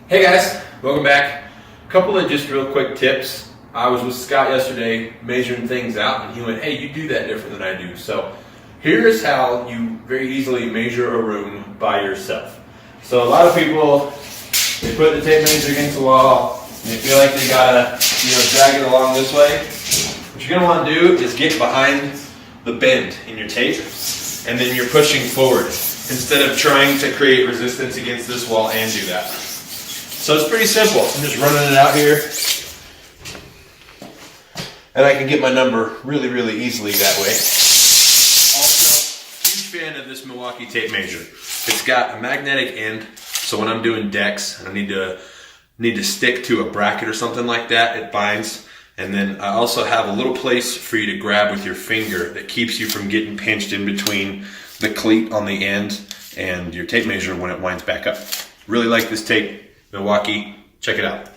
Hey guys, welcome back. A couple of just real quick tips. I was with Scott yesterday measuring things out and he went, hey, you do that different than I do. So here's how you very easily measure a room by yourself. So a lot of people, they put the tape measure against the wall and they feel like they gotta drag it along this way. What you're gonna wanna do is get behind the bend in your tape and then you're pushing forward instead of trying to create resistance against this wall and do that. So it's pretty simple. I'm just running it out here. And I can get my number really, really easily that way. Also, huge fan of this Milwaukee tape measure. It's got a magnetic end, so when I'm doing decks and I need to stick to a bracket or something like that, it binds. And then I also have a little place for you to grab with your finger that keeps you from getting pinched in between the cleat on the end and your tape measure when it winds back up. Really like this tape. Milwaukee, check it out.